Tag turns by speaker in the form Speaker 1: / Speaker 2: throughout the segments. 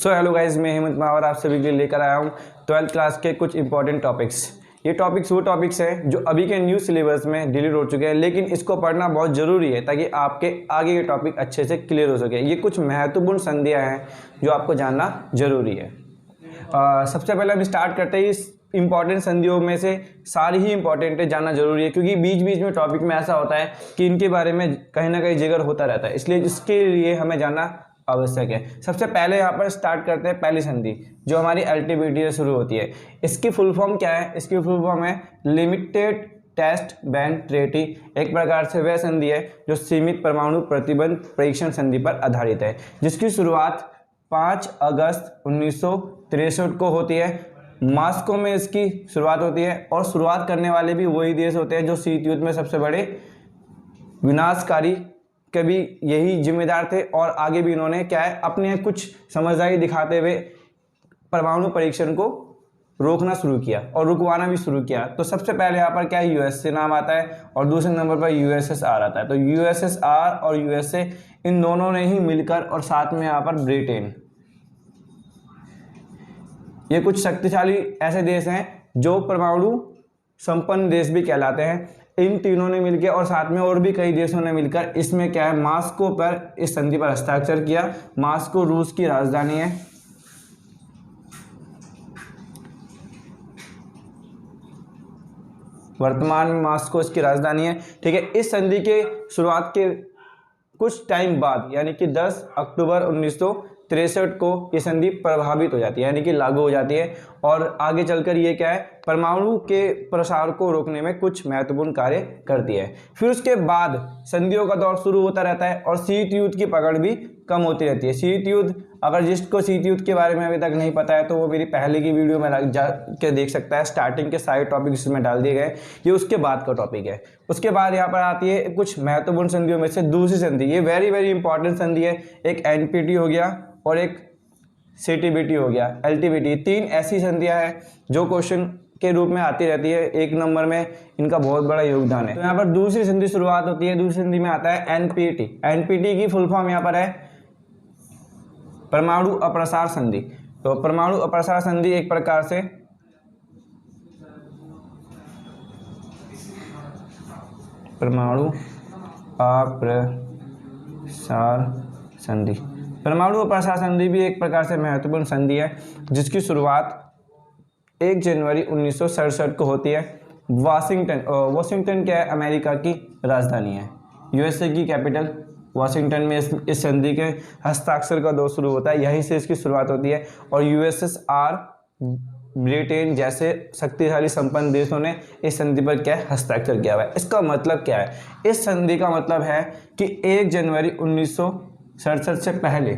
Speaker 1: So hello guys, मैं हेमंत मावर आप सभी के लिए लेकर आया हूँ 12th क्लास के कुछ इंपॉर्टेंट टॉपिक्स। ये टॉपिक्स वो टॉपिक्स हैं जो अभी के न्यू सिलेबस में डिलीट हो चुके हैं, लेकिन इसको पढ़ना बहुत ज़रूरी है ताकि आपके आगे के टॉपिक अच्छे से क्लियर हो सके। ये कुछ महत्वपूर्ण संधियाँ हैं जो आपको जानना ज़रूरी है। सबसे पहले हम स्टार्ट करते हैं इस इंपॉर्टेंट संधियों में से सारी ही इंपॉर्टेंट है, जानना जरूरी है क्योंकि बीच बीच में टॉपिक में ऐसा होता है कि इनके बारे में कहीं ना कहीं जिक्र होता रहता है, इसलिए इसके लिए हमें जानना आवश्यक है। सबसे पहले यहाँ पर स्टार्ट करते हैं पहली संधि जो हमारी एलटीबीटी से शुरू होती है। इसकी फुल फॉर्म क्या है? इसकी फुल फॉर्म है लिमिटेड टेस्ट बैन ट्रीटी। एक प्रकार से वह संधि है जो सीमित परमाणु प्रतिबंध परीक्षण संधि पर आधारित है, जिसकी शुरुआत 5 अगस्त 1963 को होती है। मॉस्को में इसकी शुरुआत होती है और शुरुआत करने वाले भी वही देश होते हैं जो शीत युद्ध में सबसे बड़े विनाशकारी के भी यही जिम्मेदार थे, और आगे भी इन्होंने क्या है अपने कुछ समझदारी दिखाते हुए परमाणु परीक्षण को रोकना शुरू किया और रुकवाना भी शुरू किया। तो सबसे पहले यहाँ पर क्या है, यूएसए नाम आता है और दूसरे नंबर पर यूएसएसआर आता है। तो यूएसएसआर और यूएसए इन दोनों ने ही मिलकर, और साथ में यहाँ पर ब्रिटेन, ये कुछ शक्तिशाली ऐसे देश हैं जो परमाणु संपन्न देश भी कहलाते हैं। इन तीनों ने मिलकर और साथ में और भी कई देशों ने मिलकर इसमें क्या है मॉस्को पर इस संधि पर हस्ताक्षर किया। मॉस्को रूस की राजधानी है। वर्तमान में मॉस्को इसकी राजधानी है, ठीक है। इस संधि के शुरुआत के कुछ टाइम बाद यानी कि 10 अक्टूबर 1963 को ये संधि प्रभावित हो जाती है, यानी कि लागू हो जाती है, और आगे चलकर ये क्या है परमाणु के प्रसार को रोकने में कुछ महत्वपूर्ण कार्य करती है। फिर उसके बाद संधियों का दौर शुरू होता रहता है और शीत युद्ध की पकड़ भी कम होती रहती है। शीत युद्ध, अगर जिसको शीत युद्ध के बारे में अभी तक नहीं पता है तो वो मेरी पहले की वीडियो में जा के देख सकता है। स्टार्टिंग के सारे टॉपिक इसमें डाल दिए गए, ये उसके बाद का टॉपिक है। उसके बाद यहाँ पर आती है कुछ महत्वपूर्ण संधियों में से दूसरी संधि। ये वेरी वेरी इंपॉर्टेंट संधि है। एक एनपीटी हो गया और एक सीटीबीटी हो गया, एलटीबीटी। 3 ऐसी संधियां हैं जो क्वेश्चन के रूप में आती रहती है, 1 नंबर में इनका बहुत बड़ा योगदान है। तो यहाँ पर दूसरी संधि शुरुआत होती है। दूसरी संधि में आता है एनपीटी। एनपीटी की फुल फॉर्म यहाँ पर है परमाणु अप्रसार संधि। तो परमाणु अप्रसार संधि एक प्रकार से परमाणु अप्रसार संधि, परमाणु अप्रसार संधि भी एक प्रकार से महत्वपूर्ण संधि है जिसकी शुरुआत 1 जनवरी 1967 को होती है। वाशिंगटन क्या है, अमेरिका की राजधानी है। यूएसए की कैपिटल वाशिंगटन में इस संधि के हस्ताक्षर का दौर शुरू होता है, यहीं से इसकी शुरुआत होती है। और यूएसएसआर, ब्रिटेन जैसे शक्तिशाली संपन्न देशों ने इस संधि पर क्या हस्ताक्षर किया हुआ है। इसका मतलब क्या है? इस संधि का मतलब है कि 1 जनवरी 1967 से पहले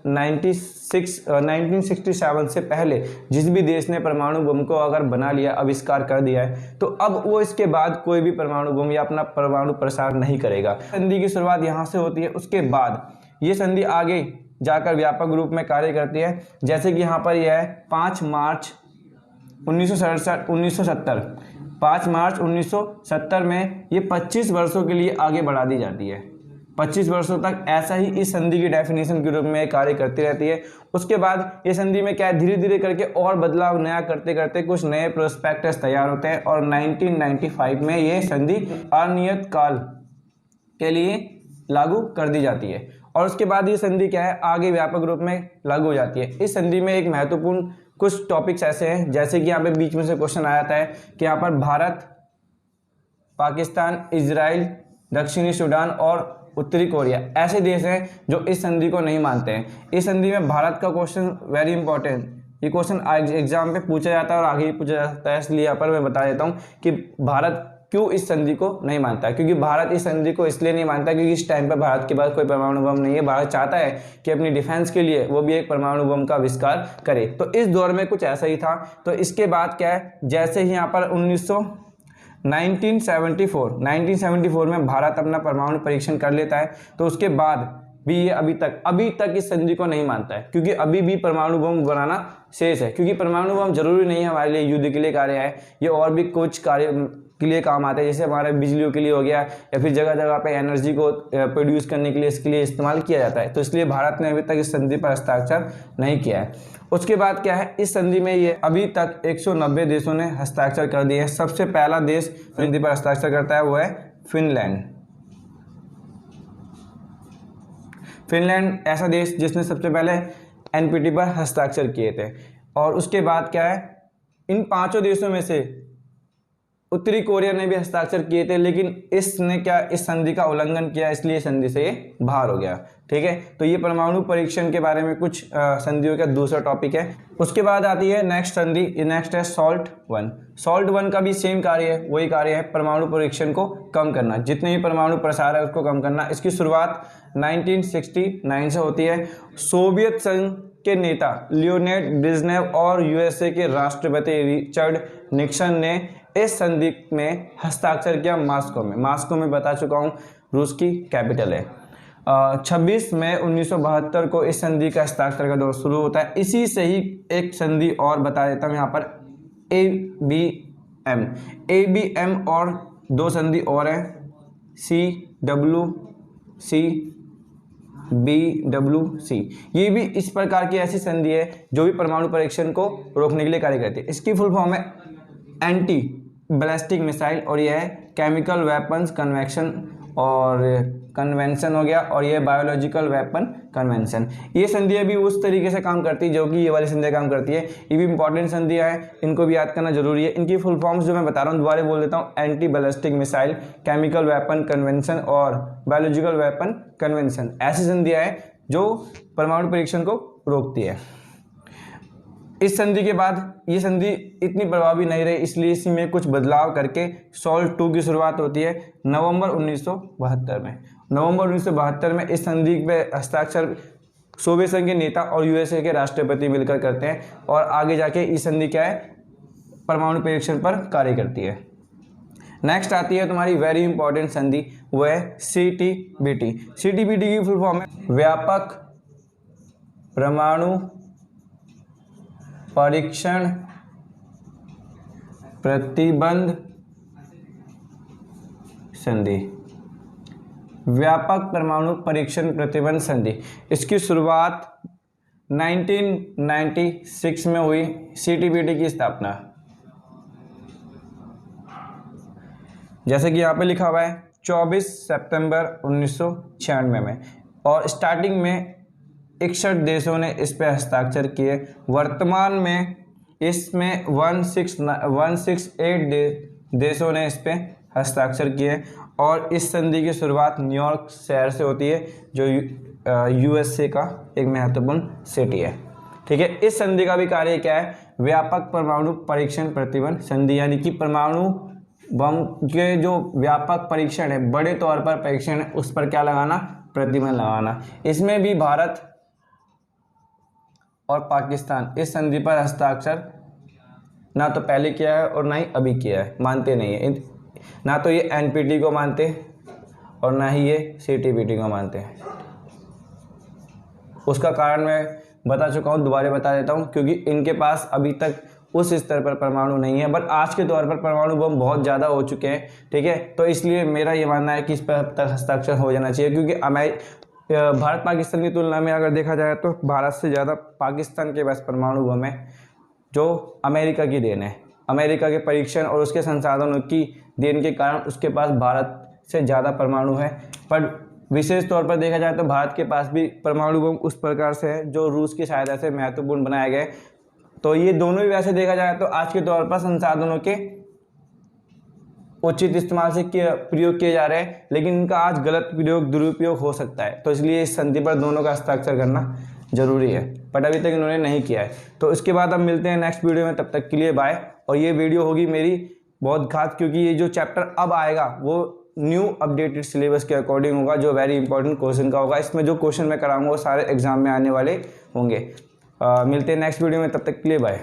Speaker 1: 1967 से पहले जिस भी देश ने परमाणु बम को अगर बना लिया, आविष्कार कर दिया है, तो अब वो इसके बाद कोई भी परमाणु बम या अपना परमाणु प्रसार नहीं करेगा। संधि की शुरुआत यहाँ से होती है। उसके बाद ये संधि आगे जाकर व्यापक रूप में कार्य करती है, जैसे कि यहाँ पर यह है 5 मार्च 1970। 5 मार्च 1970 में ये 25 वर्षों के लिए आगे बढ़ा दी जाती है। 25 वर्षों तक ऐसा ही इस संधि की डेफिनेशन के रूप में कार्य करती रहती है। उसके बाद ये संधि में क्या है धीरे धीरे करके और बदलाव नया करते करते कुछ नए प्रोस्पेक्टस तैयार होते हैं, और 1995 में ये संधि अनियत काल के लिए लागू कर दी जाती है। और उसके बाद ये संधि क्या है आगे व्यापक रूप में लागू हो जाती है। इस संधि में एक महत्वपूर्ण कुछ टॉपिक्स ऐसे हैं, जैसे कि यहाँ पे बीच में से क्वेश्चन आ जाता है कि यहाँ पर भारत, पाकिस्तान, इजराइल, दक्षिणी सूडान और उत्तरी कोरिया ऐसे देश हैं जो इस संधि को नहीं मानते हैं। इस संधि में भारत का क्वेश्चन वेरी इंपॉर्टेंट, ये क्वेश्चन एग्जाम पे पूछा जाता है और आगे भी पूछा जाता है, इसलिए यहाँ पर मैं बता देता हूँ कि भारत क्यों इस संधि को नहीं मानता है। क्योंकि भारत इस संधि को इसलिए नहीं मानता क्योंकि इस टाइम पर भारत के पास कोई परमाणु बम नहीं है। भारत चाहता है कि अपनी डिफेंस के लिए वो भी एक परमाणु बम का आविष्कार करे। तो इस दौर में कुछ ऐसा ही था। तो इसके बाद क्या है, जैसे ही यहाँ पर 1974 में भारत अपना परमाणु परीक्षण कर लेता है, तो उसके बाद भी ये अभी तक इस संधि को नहीं मानता है, क्योंकि अभी भी परमाणु बम बनाना शेष है। क्योंकि परमाणु बम जरूरी नहीं है हमारे लिए युद्ध के लिए कार्य है, ये और भी कुछ कार्य के लिए काम आते हैं, जैसे हमारे बिजलियों के लिए हो गया या फिर जगह जगह पे एनर्जी को प्रोड्यूस करने के लिए इसके लिए इस्तेमाल किया जाता है। तो इसलिए भारत ने अभी तक इस संधि पर हस्ताक्षर नहीं किया है। उसके बाद क्या है, इस संधि में ये अभी तक 190 देशों ने हस्ताक्षर कर दिए हैं। सबसे पहला देश संधि पर हस्ताक्षर करता है वो है फिनलैंड। फिनलैंड ऐसा देश जिसने सबसे पहले एनपीटी पर हस्ताक्षर किए थे। और उसके बाद क्या है, इन 5 देशों में से उत्तरी कोरिया ने भी हस्ताक्षर किए थे, लेकिन इसने क्या इस संधि का उल्लंघन किया, इसलिए संधि से ये बाहर हो गया। ठीक है, तो ये परमाणु परीक्षण के बारे में कुछ संधियों का दूसरा टॉपिक है। उसके बाद आती है नेक्स्ट संधि, नेक्स्ट है SALT I। SALT I का भी सेम कार्य है, वही कार्य है परमाणु परीक्षण को कम करना, जितने भी परमाणु प्रसार है उसको कम करना। इसकी शुरुआत 1969 से होती है। सोवियत संघ के नेता लियोनिड ब्रेजनेव और यूएसए के राष्ट्रपति रिचर्ड निक्सन ने इस संधि में हस्ताक्षर किया मॉस्को में। मॉस्को में बता चुका हूँ रूस की कैपिटल है। 26 मई 1972 को इस संधि का हस्ताक्षर का दौर शुरू होता है। इसी से ही एक संधि और बता देता हूँ यहाँ पर, ABM और 2 संधि और हैं, BWC। ये भी इस प्रकार की ऐसी संधि है जो भी परमाणु परीक्षण को रोकने के लिए कार्य करती है। इसकी फुल फॉर्म है एंटी बैलिस्टिक मिसाइल और यह है केमिकल वेपन्स कन्वेंशन हो गया, और ये बायोलॉजिकल वेपन कन्वेंशन। ये संधियाँ भी उस तरीके से काम करती है जो कि ये वाली संधियाँ काम करती है। ये भी इंपॉर्टेंट संधियाँ हैं, इनको भी याद करना जरूरी है। इनकी फुल फॉर्म्स जो मैं बता रहा हूँ दोबारा बोल देता हूँ, anti ballistic missile, chemical weapon convention और बायोलॉजिकल वेपन कन्वेंशन। ऐसी संधियाँ हैं जो परमाणु परीक्षण को रोकती है। इस संधि के बाद ये संधि इतनी प्रभावी नहीं रही, इसलिए इसमें कुछ बदलाव करके SALT II की शुरुआत होती है नवंबर 1972 में। नवंबर 1972 में इस संधि पे हस्ताक्षर सोवियत संघ के नेता और यूएसए के राष्ट्रपति मिलकर करते हैं, और आगे जाके इस संधि क्या है, परमाणु परीक्षण पर कार्य करती है। नेक्स्ट आती है तुम्हारी वेरी इंपॉर्टेंट संधि, वो है CTBT। CTBT की फुल फॉर्म है व्यापक परमाणु परीक्षण प्रतिबंध संधि। व्यापक परमाणु परीक्षण प्रतिबंध संधि, इसकी शुरुआत 1996 में हुई। CTBT की स्थापना, जैसे कि यहाँ पे लिखा हुआ है, 24 सितंबर 1996 में, और स्टार्टिंग में 61 देशों ने इस पे हस्ताक्षर किए। वर्तमान में इसमें 168 देशों ने इस पे हस्ताक्षर किए, और इस संधि की शुरुआत न्यूयॉर्क शहर से होती है जो यूएसए का एक महत्वपूर्ण सिटी है। ठीक है, इस संधि का भी कार्य क्या है, व्यापक परमाणु परीक्षण प्रतिबंध संधि, यानी कि परमाणु बम के जो व्यापक परीक्षण है, बड़े तौर पर परीक्षण है, उस पर क्या लगाना, प्रतिबंध लगाना। इसमें भी भारत और पाकिस्तान इस संधि पर हस्ताक्षर ना तो पहले किया है और ना ही अभी किया है, मानते नहीं है। ना तो ये एनपीटी को मानते और ना ही ये CTBT को मानते हैं। उसका कारण मैं बता चुका हूँ, दोबारा बता देता हूँ, क्योंकि इनके पास अभी तक उस स्तर पर परमाणु नहीं है, बट आज के दौर पर परमाणु बम बहुत ज़्यादा हो चुके हैं। ठीक है, तो इसलिए मेरा ये मानना है कि इस पर तक हस्ताक्षर हो जाना चाहिए, क्योंकि भारत पाकिस्तान की तुलना में अगर देखा जाए तो भारत से ज़्यादा पाकिस्तान के पास परमाणु बम है, जो अमेरिका की देन है। अमेरिका के परीक्षण और उसके संसाधनों की देन के कारण उसके पास भारत से ज़्यादा परमाणु है। पर विशेष तौर पर देखा जाए तो भारत के पास भी परमाणु बम उस प्रकार से है जो रूस की सहायता से महत्वपूर्ण बनाए गए। तो ये दोनों ही वैसे देखा जाए तो आज के तौर पर संसाधनों के उचित इस्तेमाल से प्रयोग किए जा रहे हैं, लेकिन इनका आज गलत प्रयोग, दुरुपयोग हो सकता है। तो इसलिए इस संधि पर दोनों का हस्ताक्षर करना जरूरी है, बट अभी तक इन्होंने नहीं किया है। तो इसके बाद अब मिलते हैं नेक्स्ट वीडियो में, तब तक के लिए बाय। और ये वीडियो होगी मेरी बहुत खास, क्योंकि ये जो चैप्टर अब आएगा वो न्यू अपडेटेड सिलेबस के अकॉर्डिंग होगा, जो वेरी इंपॉर्टेंट क्वेश्चन का होगा। इसमें जो क्वेश्चन मैं कराऊंगा वो सारे एग्जाम में आने वाले होंगे। मिलते हैं नेक्स्ट वीडियो में, तब तक के लिए बाय।